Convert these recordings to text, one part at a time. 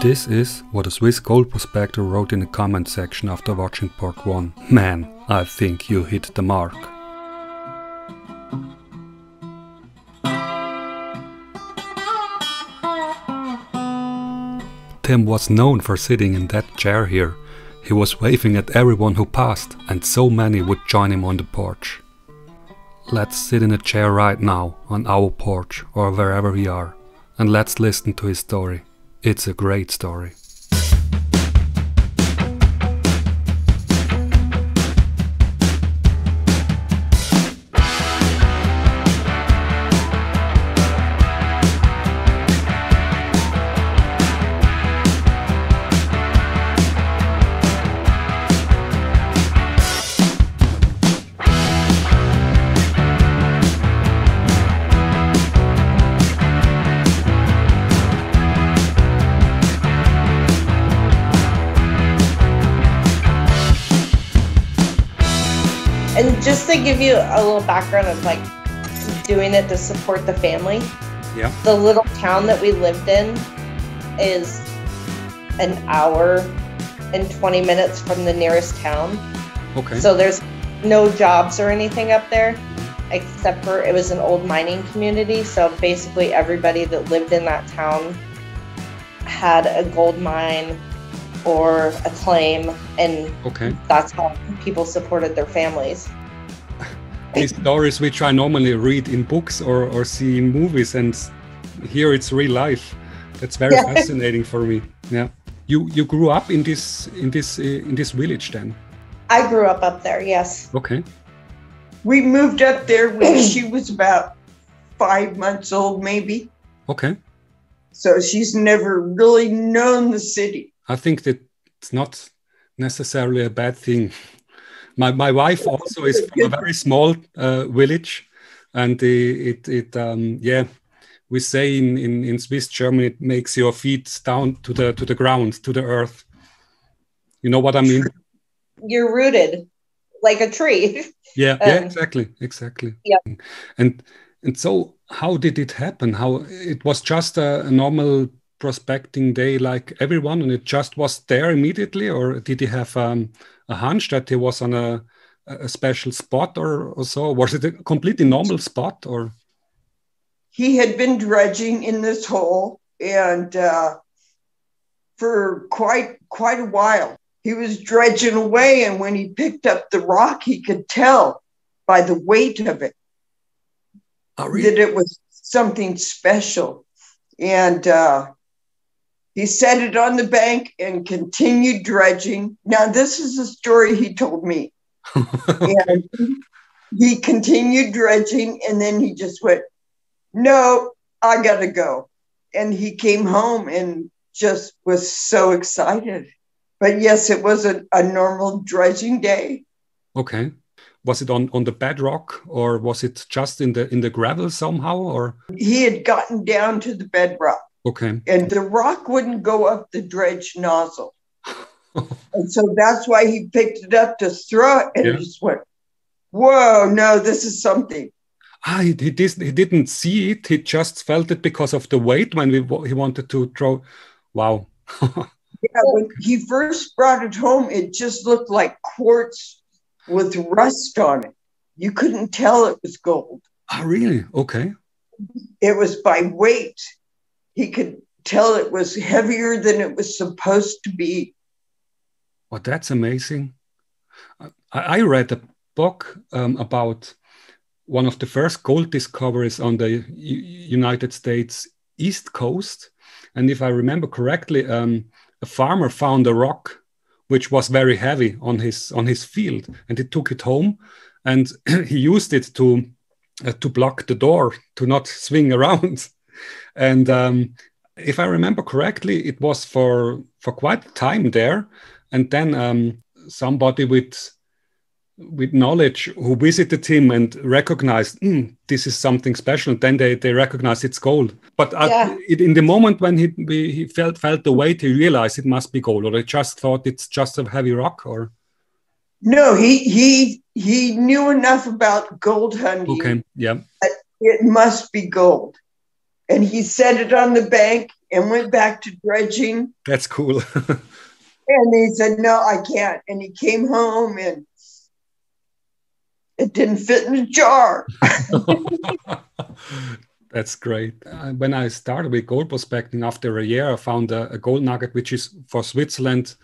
This is what a Swiss gold prospector wrote in the comment section after watching part 1. Man, I think you hit the mark. Tim was known for sitting in that chair here. He was waving at everyone who passed, and so many would join him on the porch. Let's sit in a chair right now, on our porch or wherever we are, and let's listen to his story. It's a great story. And just to give you a little background of like doing it to support the family. Yeah. The little town that we lived in is an hour and 20 minutes from the nearest town. Okay. So there's no jobs or anything up there, except for it was an old mining community. So basically everybody that lived in that town had a gold mine or a claim, and that's how people supported their families. These stories which I normally read in books or see in movies, and here it's real life. That's very fascinating for me. Yeah, you grew up in this village then? I grew up there, yes. Okay. We moved up there when she was about 5 months old, maybe. Okay. So she's never really known the city. I think that it's not necessarily a bad thing. My wife also is from a very small village, and we say in Swiss German it makes your feet down to the ground, to the earth. You know what I mean? You're rooted like a tree. Yeah, exactly. Yeah. And so how did it happen? How it was just a normal prospecting day like everyone, and it just was there immediately, or did he have a hunch that he was on a special spot or so? Was it a completely normal spot, or? He had been dredging in this hole, and for quite a while he was dredging away, and when he picked up the rock he could tell by the weight of it that it was something special. And he set it on the bank and continued dredging. Now, this is a story he told me. And he continued dredging, and then he just went, "No, I gotta go." And he came home and just was so excited. But yes, it was a normal dredging day. Okay. Was it on the bedrock, or was it just in the gravel somehow, or? He had gotten down to the bedrock. Okay. And the rock wouldn't go up the dredge nozzle. And so that's why he picked it up to throw it, and he just went, "Whoa, no, this is something." He didn't see it. He just felt it because of the weight when he wanted to throw. Wow. Yeah, when he first brought it home, it just looked like quartz with rust on it. You couldn't tell it was gold. Oh, really? Okay. It was by weight. He could tell it was heavier than it was supposed to be. Well, that's amazing. I read a book about one of the first gold discoveries on the United States East Coast. And if I remember correctly, a farmer found a rock which was very heavy on his field, and he took it home, and he used it to block the door to not swing around. And if I remember correctly, it was for quite a time there. And then somebody with knowledge who visited him and recognized this is something special. And then they recognized it's gold. But in the moment when he felt the weight, he realized it must be gold, or he just thought it's just a heavy rock, or? No, he knew enough about gold hunting. Okay, yeah. That it must be gold. And he set it on the bank and went back to dredging. That's cool. And he said, no, I can't. And he came home and it didn't fit in the jar. That's great. When I started with gold prospecting, after a year, I found a gold nugget, which is for Switzerland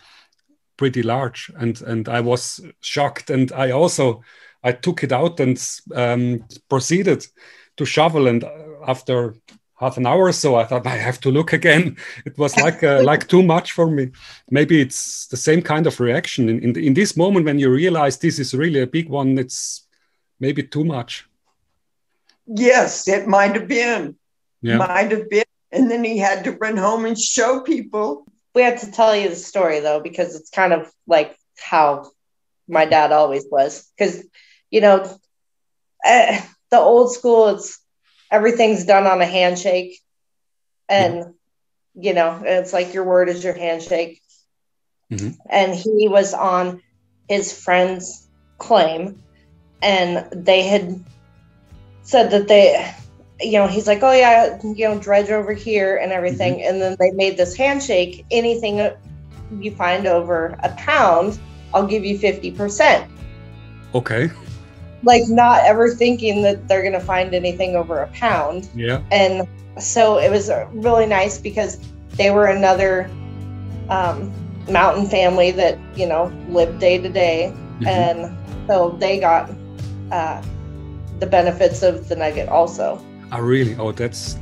pretty large. And I was shocked. And I took it out and proceeded to shovel. And after half an hour or so, I thought I have to look again. It was like too much for me. Maybe it's the same kind of reaction in this moment when you realize this is really a big one. It's maybe too much. Yes, it might have been. Yeah. Might have been. And then he had to run home and show people. We had to tell you the story though, because it's kind of like how my dad always was. Because the old school, it's everything's done on a handshake, and it's like your word is your handshake. Mm-hmm. And he was on his friend's claim, and they had said that he's like, oh yeah, dredge over here and everything. Mm-hmm. And then they made this handshake. Anything you find over a pound, I'll give you 50%. Okay. Like not ever thinking that they're going to find anything over a pound. Yeah. And so it was really nice because they were another mountain family that, lived day to day. Mm-hmm. And so they got the benefits of the nugget also. Oh, really? Oh, that's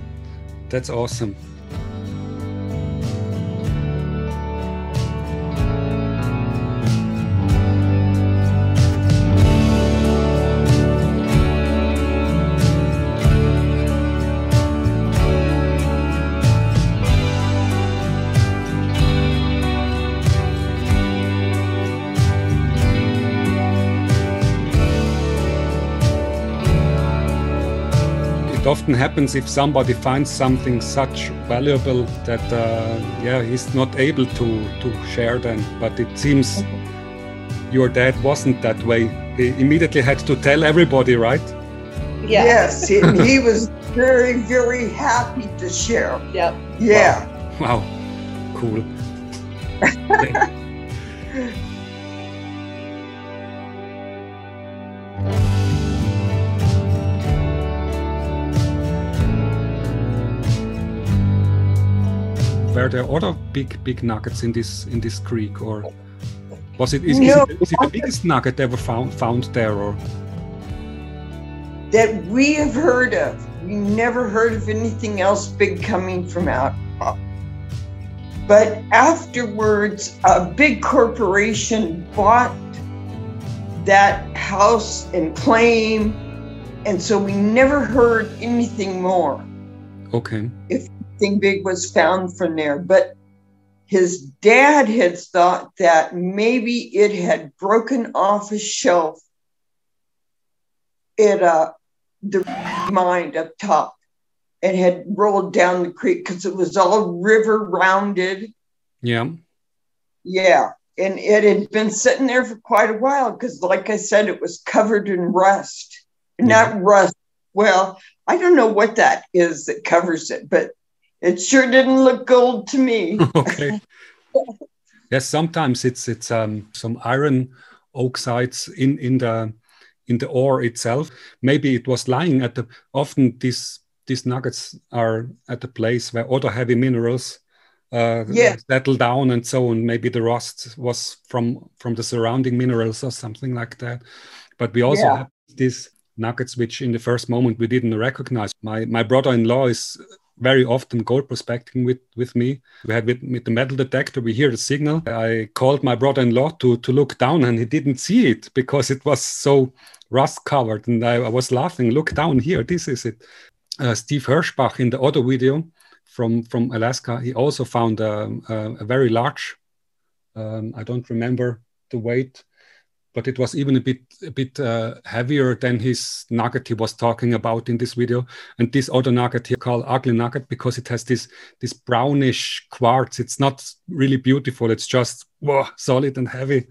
awesome. It often happens if somebody finds something such valuable that he's not able to share them. But it seems your dad wasn't that way. He immediately had to tell everybody, right? Yeah. Yes, he was very, very happy to share. Yep. Yeah. Wow. Cool. Were there other big nuggets in this creek, or is it the biggest nugget ever found there, or that we have heard of? We never heard of anything else big coming from out. But afterwards, a big corporation bought that house and claim, and so we never heard anything more. Okay. If anything big was found from there, but his dad had thought that maybe it had broken off a shelf at the mine up top and had rolled down the creek because it was all river rounded. Yeah. Yeah. And it had been sitting there for quite a while because, like I said, it was covered in rust. Yeah. Not rust. Well, I don't know what that is that covers it, but it sure didn't look gold to me. Okay. Yes, sometimes it's some iron oxides in the ore itself. Maybe it was lying often these nuggets are at a place where other heavy minerals settle down and so on. Maybe the rust was from the surrounding minerals or something like that. But we also have these nuggets which in the first moment we didn't recognize. My brother-in-law is very often gold prospecting with me. We had with the metal detector, we hear the signal. I called my brother-in-law to look down, and he didn't see it because it was so rust covered. And I was laughing, look down here, this is it. Steve Hirschbach in the other video from Alaska, he also found a very large, I don't remember the weight, but it was even a bit heavier than his nugget he was talking about in this video. And this other nugget here called ugly nugget because it has this brownish quartz. It's not really beautiful. It's just solid and heavy.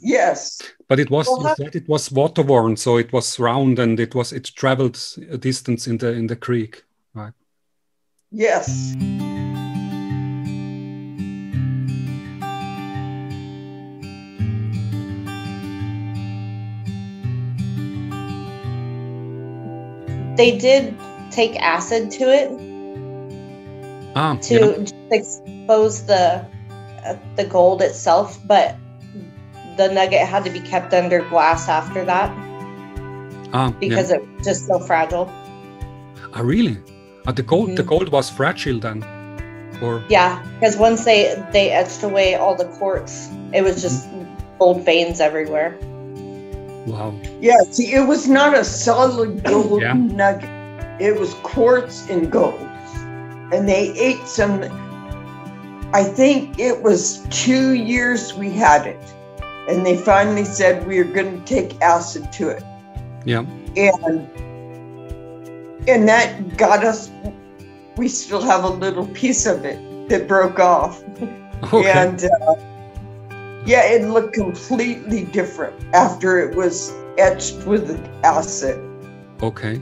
Yes. But it was, you said it was water worn, so it was round and it traveled a distance in the creek, right? Yes. They did take acid to it to expose the gold itself, but the nugget had to be kept under glass after that because it was just so fragile. Ah, really? The gold was fragile then, or yeah, because once they etched away all the quartz, it was just gold veins everywhere. Wow. Yeah, see, it was not a solid gold nugget. It was quartz and gold. And they ate some, I think it was 2 years we had it. And they finally said we were going to take acid to it. Yeah. And that got us, we still have a little piece of it that broke off. Okay. And yeah, it looked completely different after it was etched with the acid. Okay.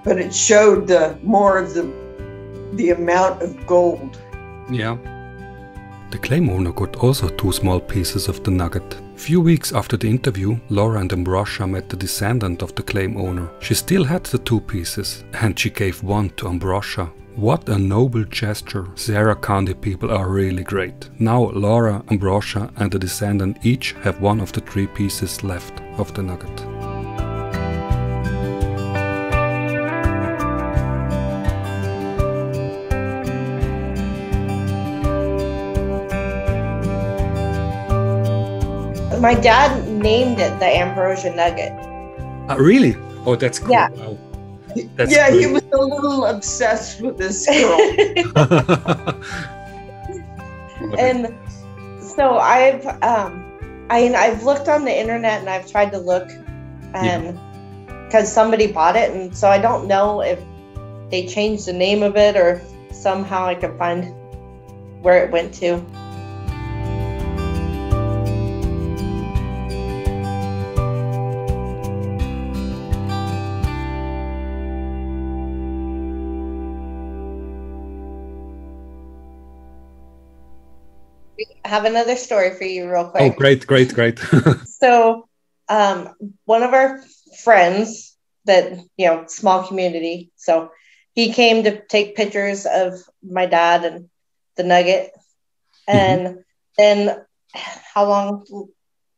But it showed more of the amount of gold. Yeah. The claim owner got also 2 small pieces of the nugget. Few weeks after the interview, Laura and Ambrosha met the descendant of the claim owner. She still had the 2 pieces, and she gave one to Ambrosha. What a noble gesture. Sarah County people are really great. Now Laura, Ambrosha and the descendant each have one of the 3 pieces left of the nugget. My dad named it the Ambrosia Nugget. Really? Oh, that's cool. Yeah. Wow. Yeah, he was a little obsessed with this girl. And so I've looked on the internet and I've tried to look, and because somebody bought it, and so I don't know if they changed the name of it or somehow I could find where it went to. Have another story for you real quick. Oh, great. So one of our friends that, small community. So he came to take pictures of my dad and the nugget. And then how long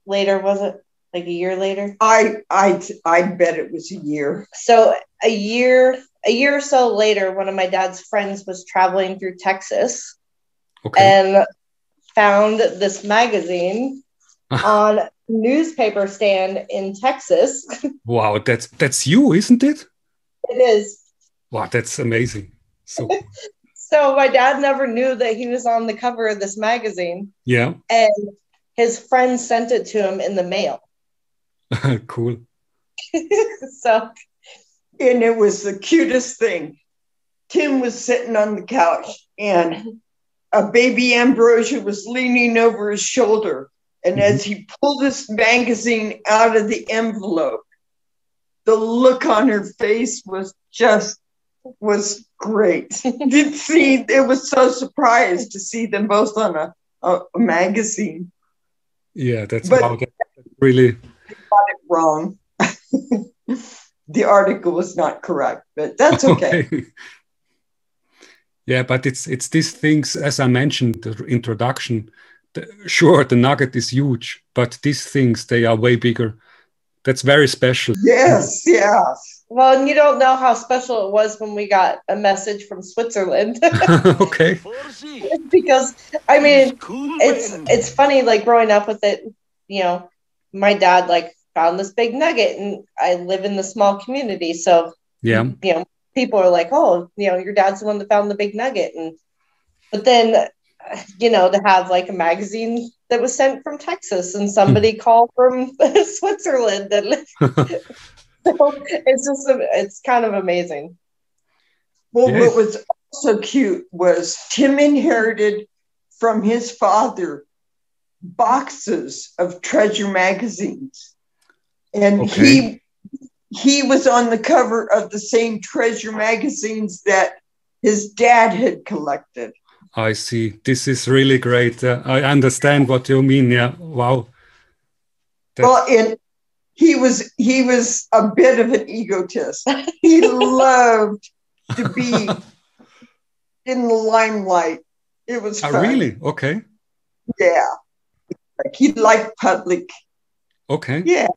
later was it? Like a year later? I bet it was a year. So a year or so later, one of my dad's friends was traveling through Texas and found this magazine on a newspaper stand in Texas. Wow, that's you, isn't it? It is. Wow, that's amazing. So so my dad never knew that he was on the cover of this magazine. Yeah. And his friend sent it to him in the mail. Cool. So, and it was the cutest thing. Tim was sitting on the couch and a baby Ambrosia was leaning over his shoulder. And as he pulled this magazine out of the envelope, the look on her face was great. It was so surprised to see them both on a magazine. Yeah, that's really got it wrong. The article was not correct, but that's okay. Yeah, but it's these things, as I mentioned, the introduction. Sure, the nugget is huge, but these things, they are way bigger. That's very special. Yes. Well, and you don't know how special it was when we got a message from Switzerland. Okay. Because, I mean, it's funny, like, growing up with it, my dad, like, found this big nugget, and I live in the small community. So, people are like, oh, your dad's the one that found the big nugget. But then, to have like a magazine that was sent from Texas and somebody called from Switzerland. And so it's kind of amazing. Well, what was also cute was Tim inherited from his father boxes of treasure magazines. And he was on the cover of the same treasure magazines that his dad had collected. I see. This is really great. I understand what you mean. Yeah. Wow. Well, he was a bit of an egotist. He loved to be in the limelight. It was fun. Really? Okay. Yeah. Like he liked public. Okay. Yeah.